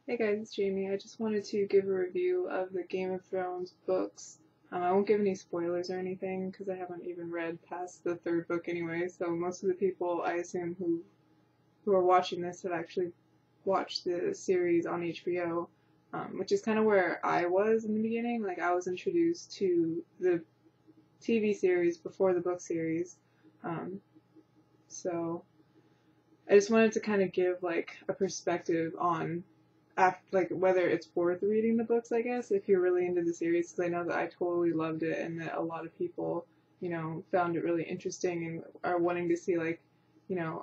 Hey guys, it's Jamie. I just wanted to give a review of the Game of Thrones books. I won't give any spoilers or anything because I haven't even read past the third book anyway, so most of the people I assume who are watching this have actually watched the series on HBO, which is kind of where I was in the beginning. Like I was introduced to the TV series before the book series, um, so I just wanted to kind of give like a perspective on like whether it's worth reading the books, I guess, if you're really into the series, because I know that I totally loved it and that a lot of people, found it really interesting and are wanting to see like,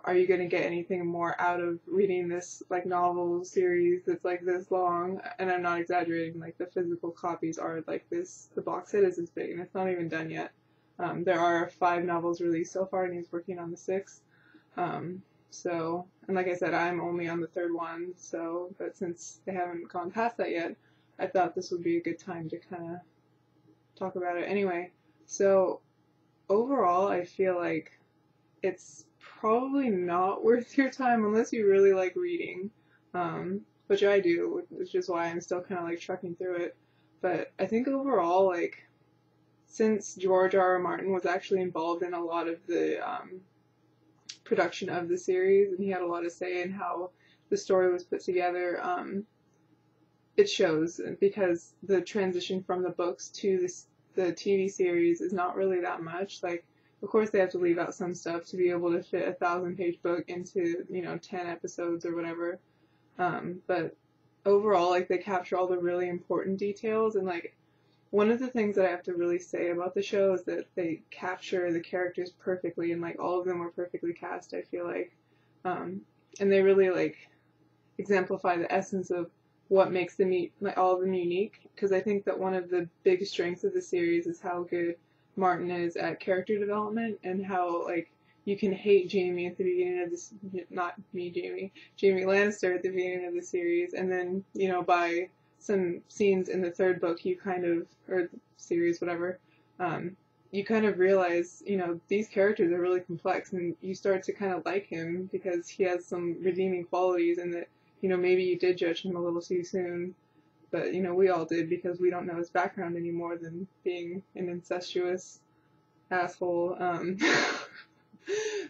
are you going to get anything more out of reading this like novel series that's like this long? And I'm not exaggerating, like the physical copies are like this, the box set is this big and it's not even done yet. There are 5 novels released so far and he's working on the sixth. Um, and like I said, I'm only on the third one, but since they haven't gone past that yet, I thought this would be a good time to kind of talk about it anyway. So, overall, I feel like it's probably not worth your time unless you really like reading, which I do, which is why I'm still kind of like trucking through it. But I think overall, like, since George R. R. Martin was actually involved in a lot of the production of the series, and he had a lot of say in how the story was put together. It shows because the transition from the books to the TV series is not really that much. Like, of course, they have to leave out some stuff to be able to fit a 1,000-page book into 10 episodes or whatever. But overall, like they capture all the really important details and like one of the things that I have to really say about the show is that they capture the characters perfectly, and like all of them were perfectly cast. I feel like, um, and they really like exemplify the essence of what makes them like all of them unique. Because I think that one of the big strengths of the series is how good Martin is at character development and how like you can hate Jamie at the beginning of this, not me, Jamie Lannister at the beginning of the series, and then by some scenes in the third book, you kind of, or series, whatever, you kind of realize, these characters are really complex, and you start to kind of like him because he has some redeeming qualities, and that, maybe you did judge him a little too soon, but, we all did because we don't know his background any more than being an incestuous asshole,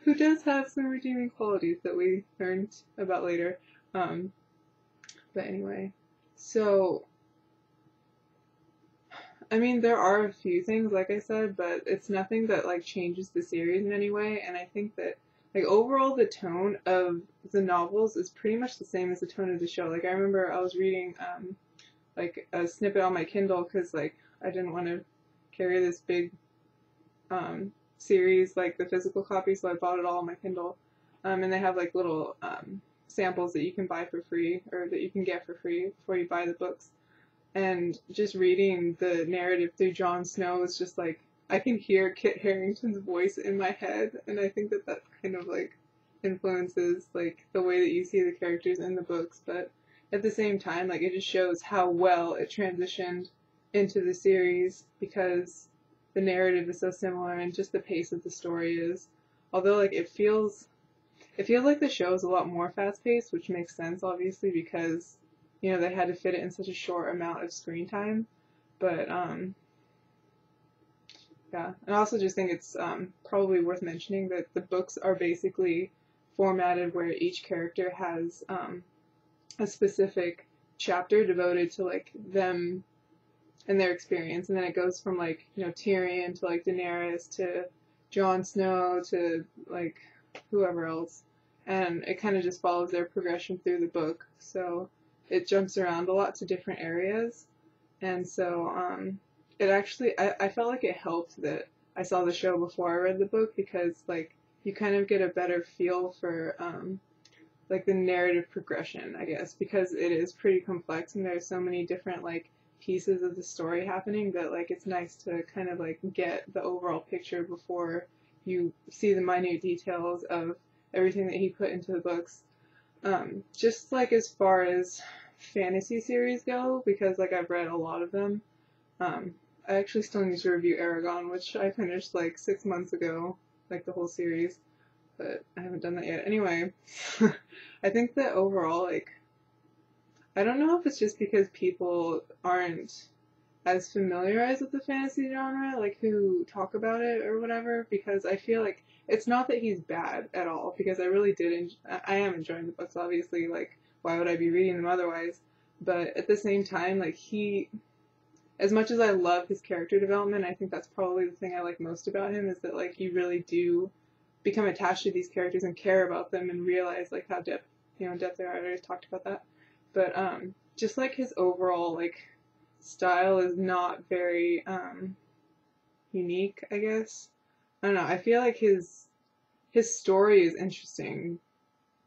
who does have some redeeming qualities that we learned about later. Um, but anyway, so I mean, there are a few things, like I said, but it's nothing that like changes the series in any way. And I think that like overall, the tone of the novels is pretty much the same as the tone of the show. Like I remember I was reading like a snippet on my Kindle because like I didn't want to carry this big series like the physical copy, so I bought it all on my Kindle. And they have like little samples that you can buy for free or that you can get for free before you buy the books. And just reading the narrative through Jon Snow is just like I can hear Kit Harington's voice in my head, and I think that that kind of like influences like the way that you see the characters in the books. But at the same time, like it just shows how well it transitioned into the series because the narrative is so similar and just the pace of the story is. Although like it feels like the show is a lot more fast paced, which makes sense obviously because they had to fit it in such a short amount of screen time. But yeah, and I also just think it's probably worth mentioning that the books are basically formatted where each character has a specific chapter devoted to like them and their experience, and then it goes from like Tyrion to like Daenerys to Jon Snow to like whoever else, and it kind of just follows their progression through the book. So it jumps around a lot to different areas, and so it actually I felt like it helped that I saw the show before I read the book because like you kind of get a better feel for like the narrative progression, I guess, because it is pretty complex and there's so many different like pieces of the story happening that like it's nice to kind of like get the overall picture before you see the minute details of everything that he put into the books. Just like as far as fantasy series go, because like I've read a lot of them, I actually still need to review Aragon, which I finished like 6 months ago, like the whole series, but I haven't done that yet. Anyway, I think that overall, like, I don't know if it's just because people aren't as familiarized with the fantasy genre, like who talk about it or whatever, because I feel like it's not that he's bad at all, because I really did, I am enjoying the books, obviously, like, why would I be reading them otherwise? But at the same time, like, as much as I love his character development, I think that's probably the thing I like most about him, is that, like, you really do become attached to these characters and care about them and realize, like, how depth they are. I already talked about that. But, just, like, his overall, like, style is not very unique, I guess. I don't know. I feel like his story is interesting,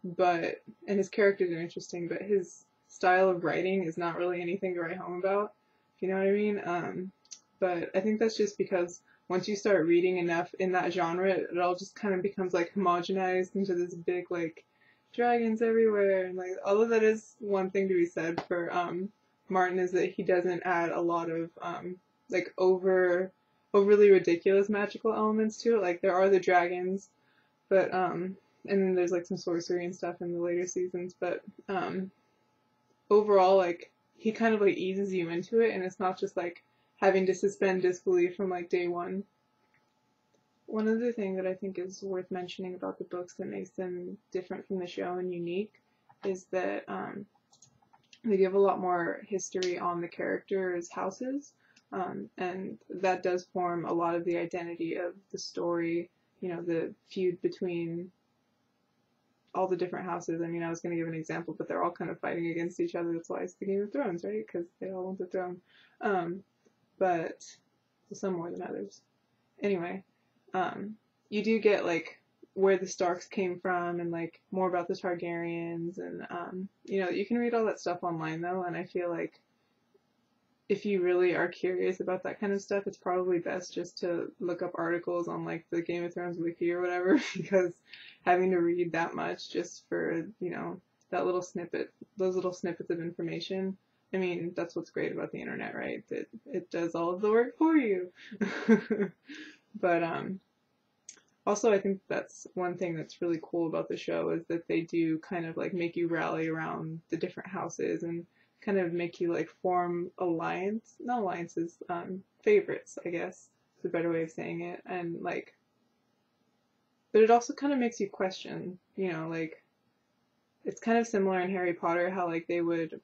but and his characters are interesting, but his style of writing is not really anything to write home about. If you know what I mean. But I think that's just because once you start reading enough in that genre, it all just kind of becomes like homogenized into this big like dragons everywhere, and like all of that is one thing to be said for Martin, is that he doesn't add a lot of like overly ridiculous magical elements to it. Like there are the dragons, but and then there's like some sorcery and stuff in the later seasons, but overall like he kind of like eases you into it, and it's not just like having to suspend disbelief from like day one. One other thing that I think is worth mentioning about the books that makes them different from the show and unique is that they give a lot more history on the characters' houses, and that does form a lot of the identity of the story, you know, the feud between all the different houses. I mean, I was going to give an example, but they're all kind of fighting against each other. That's why it's the Game of Thrones, right? Because they all want the throne. But some more than others. Anyway, you do get like where the Starks came from and like more about the Targaryens, and you know, you can read all that stuff online though, and I feel like if you really are curious about that kind of stuff, it's probably best just to look up articles on like the Game of Thrones wiki or whatever, because having to read that much just for, you know, those little snippets of information, I mean, that's what's great about the internet, right? That it does all of the work for you. But also I think that's one thing that's really cool about the show, is that they do kind of like make you rally around the different houses and kind of make you like form not alliances, favorites, I guess is a better way of saying it. And like, but it also kind of makes you question, you know, like it's kind of similar in Harry Potter, how like they would,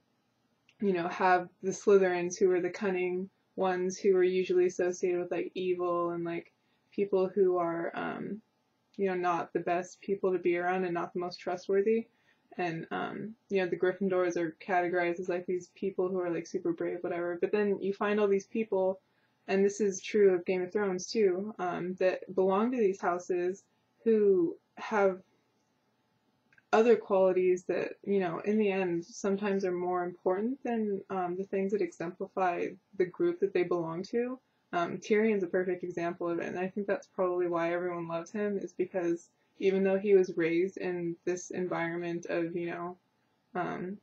you know, have the Slytherins who were the cunning ones who were usually associated with like evil and like people who are, you know, not the best people to be around and not the most trustworthy. And, you know, the Gryffindors are categorized as like these people who are like super brave, whatever. But then you find all these people, and this is true of Game of Thrones too, that belong to these houses who have other qualities that, you know, in the end sometimes are more important than the things that exemplify the group that they belong to. Tyrion's a perfect example of it, and I think that's probably why everyone loves him, is because even though he was raised in this environment of, you know,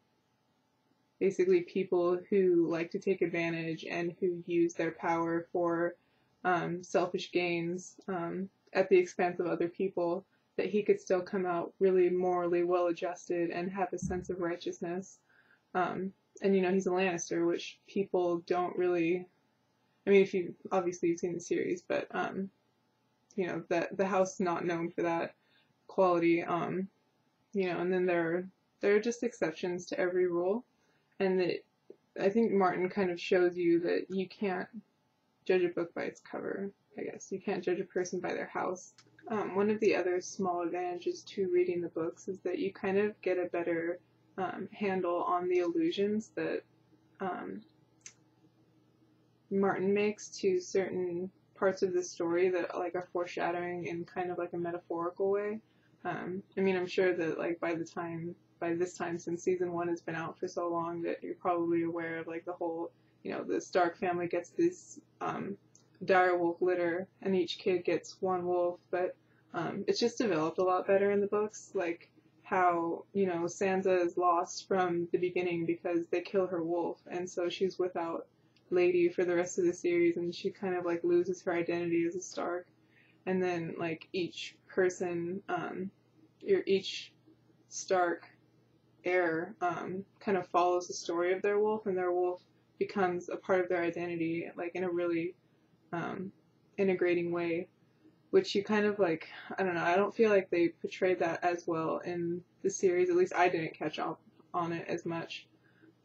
basically people who like to take advantage and who use their power for selfish gains at the expense of other people, that he could still come out really morally well adjusted and have a sense of righteousness. And, you know, he's a Lannister, which people don't really, I mean, if you, obviously you've seen the series, but, you know, that the house is not known for that quality, you know, and then there are just exceptions to every rule, and that I think Martin kind of shows you that you can't judge a book by its cover, I guess. You can't judge a person by their house. One of the other small advantages to reading the books is that you kind of get a better handle on the allusions that Martin makes to certain parts of the story that like are foreshadowing in kind of like a metaphorical way. I mean, I'm sure that like by this time, since season 1 has been out for so long, that you're probably aware of like the whole, you know, the Stark family gets this dire wolf litter, and each kid gets one wolf, but it's just developed a lot better in the books, like how, you know, Sansa is lost from the beginning because they kill her wolf, and so she's without Lady for the rest of the series, and she kind of like loses her identity as a Stark. And then like each person, each Stark heir kind of follows the story of their wolf, and their wolf becomes a part of their identity, like in a really integrating way, which you kind of like, I don't know, I don't feel like they portrayed that as well in the series. At least I didn't catch up on it as much.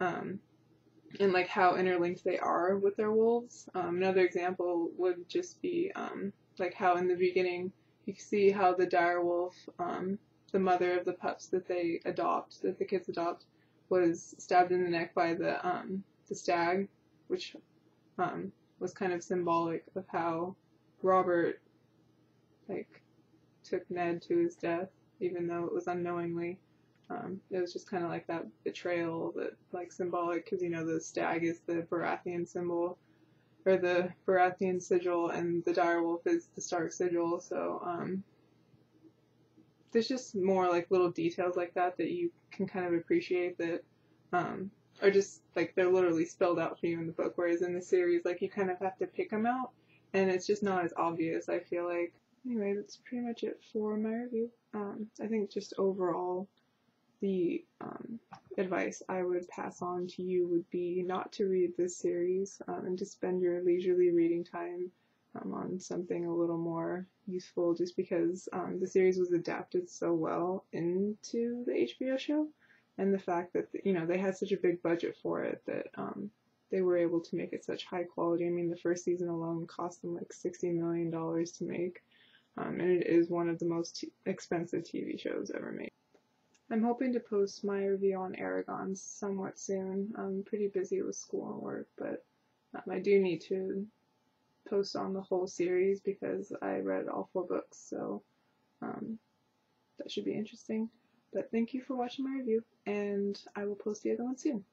And like how interlinked they are with their wolves. Another example would just be like how in the beginning you see how the dire wolf, the mother of the pups that that the kids adopt, was stabbed in the neck by the stag, which was kind of symbolic of how Robert like took Ned to his death, even though it was unknowingly. It was just kind of like that betrayal, that like symbolic, because you know the stag is the Baratheon symbol, or the Baratheon sigil, and the direwolf is the Stark sigil. So there's just more like little details like that that you can kind of appreciate that are just like they're literally spelled out for you in the book, whereas in the series like you kind of have to pick them out, and it's just not as obvious, I feel like. Anyway, that's pretty much it for my review. I think just overall the advice I would pass on to you would be not to read this series, and to spend your leisurely reading time on something a little more useful, just because the series was adapted so well into the HBO show, and the fact that you know they had such a big budget for it that they were able to make it such high quality. I mean, the first season alone cost them like $60 million to make, and it is one of the most expensive TV shows ever made. I'm hoping to post my review on Aragon somewhat soon. I'm pretty busy with school and work, but I do need to post on the whole series because I read all 4 books, so that should be interesting. But thank you for watching my review, and I will post the other one soon.